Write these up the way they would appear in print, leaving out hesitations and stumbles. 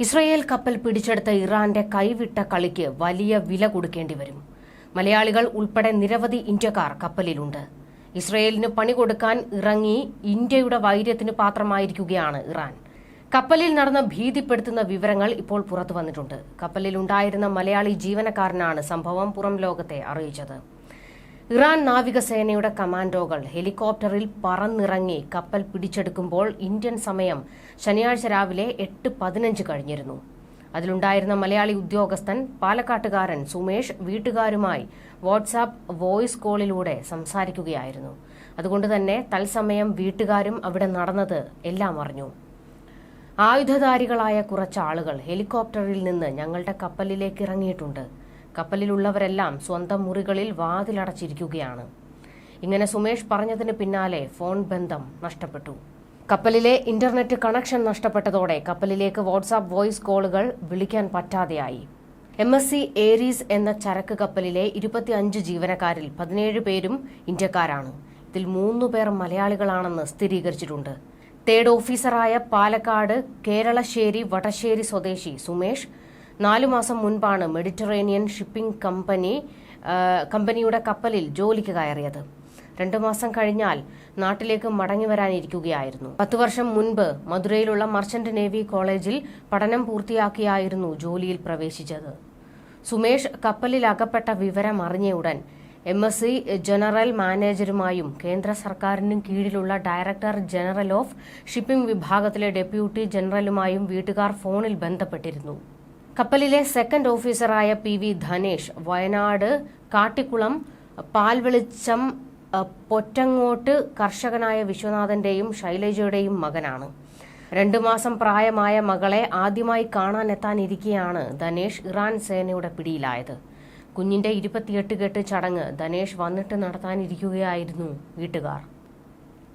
Israel കപ്പൽ പിടിച്ചെടുത്ത ഇറാന്റെ കൈവിട്ട കളിക്ക് വലിയ വില കൊടുക്കേണ്ടി വരും. മലയാളികൾ ഉൾപ്പെടെ നിരവധി ഇന്ത്യക്കാർ കപ്പലിലുണ്ട്. ഇസ്രയേലിന് പണി കൊടുക്കാൻ ഇറങ്ങി ഇന്ത്യയുടെ വൈര്യത്തിന് പാത്രമായിരിക്കുകയാണ് ഇറാൻ. കപ്പലിൽ നടന്ന ഭീതിപ്പെടുത്തുന്ന വിവരങ്ങൾ ഇപ്പോൾ പുറത്തു വന്നിട്ടുണ്ട്. കപ്പലിലുണ്ടായിരുന്ന മലയാളി ജീവനക്കാരനാണ് സംഭവം പുറം ലോകത്തെ അറിയിച്ചത്. ഇറാൻ നാവികസേനയുടെ കമാൻഡോകൾ ഹെലികോപ്റ്ററിൽ പറന്നിറങ്ങി കപ്പൽ പിടിച്ചെടുക്കുമ്പോൾ ഇന്ത്യൻ സമയം ശനിയാഴ്ച രാവിലെ 8:15 കഴിഞ്ഞിരുന്നു. അതിലുണ്ടായിരുന്ന മലയാളി ഉദ്യോഗസ്ഥൻ പാലക്കാട്ടുകാരൻ സുമേഷ് വീട്ടുകാരുമായി വാട്സാപ്പ് വോയിസ് കോളിലൂടെ സംസാരിക്കുകയായിരുന്നു. അതുകൊണ്ട് തന്നെ തത്സമയം വീട്ടുകാരും അവിടെ നടന്നത് എല്ലാം അറിഞ്ഞു. ആയുധധാരികളായ കുറച്ചാളുകൾ ഹെലികോപ്റ്ററിൽ നിന്ന് ഞങ്ങളുടെ കപ്പലിലേക്ക് ഇറങ്ങിയിട്ടുണ്ട്. കപ്പലിലുള്ളവരെല്ലാം സ്വന്തം മുറികളിൽ വാതിലടച്ചിരിക്കുകയാണ്. ഇങ്ങനെ സുമേഷ് പറഞ്ഞതിന് പിന്നാലെ ഫോൺ ബന്ധം നഷ്ടപ്പെട്ടു. കപ്പലിലെ ഇന്റർനെറ്റ് കണക്ഷൻ നഷ്ടപ്പെട്ടതോടെ കപ്പലിലേക്ക് വാട്സാപ്പ് വോയിസ് കോളുകൾ വിളിക്കാൻ പറ്റാതെയായി. MSC ഏരീസ് എന്ന ചരക്ക് കപ്പലിലെ 25 ജീവനക്കാരിൽ 17 പേരും ഇന്ത്യക്കാരാണ്. ഇതിൽ 3 പേർ മലയാളികളാണെന്ന് സ്ഥിരീകരിച്ചിട്ടുണ്ട്. തേർഡ് ഓഫീസറായ പാലക്കാട് കേരളശ്ശേരി വടശ്ശേരി സ്വദേശി സുമേഷ് 4 മാസം മുൻപാണ് മെഡിറ്ററേനിയൻ ഷിപ്പിംഗ് കമ്പനിയുടെ കപ്പലിൽ ജോലിക്ക് കയറിയത്. 2 മാസം കഴിഞ്ഞാൽ നാട്ടിലേക്ക് മടങ്ങി വരാനിരിക്കുകയായിരുന്നു. 10 വർഷം മുൻപ് മധുരയിലുള്ള മർച്ചന്റ് നേവി കോളേജിൽ പഠനം പൂർത്തിയാക്കിയായിരുന്നു ജോലിയിൽ പ്രവേശിച്ചത്. സുമേഷ് കപ്പലിൽ അകപ്പെട്ട വിവരം അറിഞ്ഞ ഉടൻ MSC ജനറൽ മാനേജരുമായും കേന്ദ്ര സർക്കാരിനും കീഴിലുള്ള ഡയറക്ടർ ജനറൽ ഓഫ് ഷിപ്പിംഗ് വിഭാഗത്തിലെ ഡെപ്യൂട്ടി ജനറലുമായും വീട്ടുകാർ ഫോണിൽ ബന്ധപ്പെട്ടിരുന്നു. കപ്പലിലെ സെക്കൻഡ് ഓഫീസറായ PV ധനേഷ് വയനാട് കാട്ടിക്കുളം പാൽവെളിച്ചം പൊറ്റങ്ങോട്ട് കർഷകനായ വിശ്വനാഥന്റെയും ശൈലജയുടെയും മകനാണ്. 2 മാസം പ്രായമായ മകളെ ആദ്യമായി കാണാനെത്താനിരിക്കെയാണ് ധനേഷ് ഇറാൻ സേനയുടെ പിടിയിലായത്. കുഞ്ഞിന്റെ 28 കെട്ട് ചടങ്ങ് ധനേഷ് വന്നിട്ട് നടത്താനിരിക്കുകയായിരുന്നു വീട്ടുകാർ.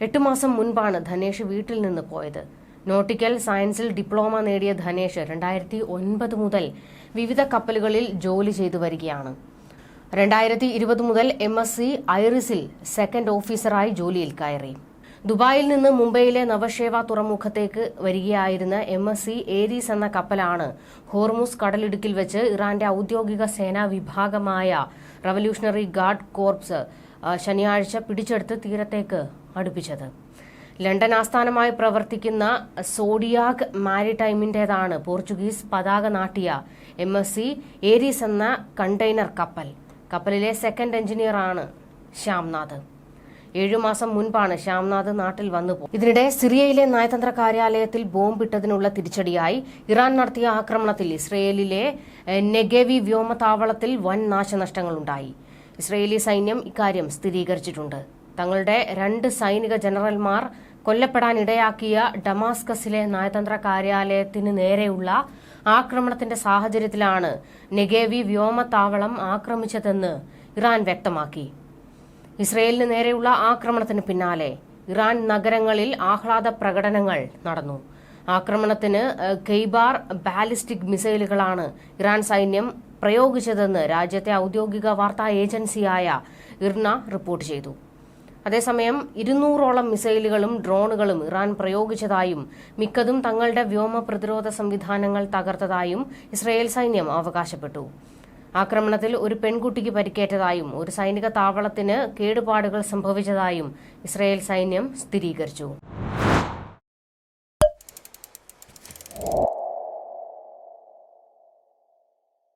8 മാസം മുൻപാണ് ധനേഷ് വീട്ടിൽ നിന്ന് പോയത്. നോട്ടിക്കൽ സയൻസിൽ ഡിപ്ലോമ നേടിയ ധനേഷ് 2009 മുതൽ വിവിധ കപ്പലുകളിൽ ജോലി ചെയ്തു വരികയാണ്. 2020 മുതൽ MSC ഐറിസിൽ സെക്കൻഡ് ഓഫീസറായി ജോലിയിൽ കയറി. ദുബായിൽ നിന്ന് മുംബൈയിലെ നവശേവ തുറമുഖത്തേക്ക് വരികയായിരുന്ന MSC ഏരീസ് എന്ന കപ്പലാണ് ഹോർമുസ് കടലിടുക്കിൽ വെച്ച് ഇറാന്റെ ഔദ്യോഗിക സേനാ വിഭാഗമായ റവല്യൂഷണറി ഗാർഡ് കോർപ്സ് ശനിയാഴ്ച പിടിച്ചെടുത്ത് തീരത്തേക്ക് അടുപ്പിച്ചത്. ലണ്ടൻ ആസ്ഥാനമായി പ്രവർത്തിക്കുന്ന സോഡിയാക് മാരിടൈമിന്റേതാണ് പോർച്ചുഗീസ് പതാക നാട്ടിയ MSC ഏരീസ് എന്ന കണ്ടെയ്നർ കപ്പൽ. കപ്പലിലെ സെക്കൻഡ് എഞ്ചിനീയറാണ് ശ്യാംനാഥ്. 7 മാസം മുൻപാണ് ശ്യാംനാഥ് നാട്ടിൽ വന്നുപോയി. ഇതിനിടെ സിറിയയിലെ നയതന്ത്ര കാര്യാലയത്തിൽ ബോംബിട്ടതിനുള്ള തിരിച്ചടിയായി ഇറാൻ നടത്തിയ ആക്രമണത്തിൽ ഇസ്രയേലിലെ നെഗേവി വ്യോമതാവളത്തിൽ വൻ നാശനഷ്ടങ്ങളുണ്ടായി. ഇസ്രയേലി സൈന്യം ഇക്കാര്യം സ്ഥിരീകരിച്ചിട്ടുണ്ട്. തങ്ങളുടെ 2 സൈനിക ജനറൽമാർ കൊല്ലപ്പെടാനിടയാക്കിയ ഡമാസ്കസിലെ നയതന്ത്ര കാര്യാലയത്തിന് നേരെയുള്ള ആക്രമണത്തിന്റെ സാഹചര്യത്തിലാണ് നെഗേവി വ്യോമതാവളം ആക്രമിച്ചതെന്ന് ഇറാൻ വ്യക്തമാക്കി. ഇസ്രയേലിന് നേരെയുള്ള ആക്രമണത്തിന് പിന്നാലെ ഇറാൻ നഗരങ്ങളിൽ ആഹ്ലാദ പ്രകടനങ്ങൾ നടന്നു. ആക്രമണത്തിന് കെയ്ബാർ ബാലിസ്റ്റിക് മിസൈലുകളാണ് ഇറാൻ സൈന്യം പ്രയോഗിച്ചതെന്ന് രാജ്യത്തെ ഔദ്യോഗിക വാർത്താ ഏജൻസിയായ ഇർന റിപ്പോർട്ട് ചെയ്തു. അതേസമയം 200ഓളം മിസൈലുകളും ഡ്രോണുകളും ഇറാൻ പ്രയോഗിച്ചതായും മിക്കതും തങ്ങളുടെ വ്യോമ പ്രതിരോധ സംവിധാനങ്ങൾ തകർത്തതായും ഇസ്രയേൽ സൈന്യം അവകാശപ്പെട്ടു. ആക്രമണത്തിൽ ഒരു പെൺകുട്ടിക്ക് പരിക്കേറ്റതായും ഒരു സൈനിക താവളത്തിന് കേടുപാടുകൾ സംഭവിച്ചതായും ഇസ്രയേൽ സൈന്യം സ്ഥിരീകരിച്ചു.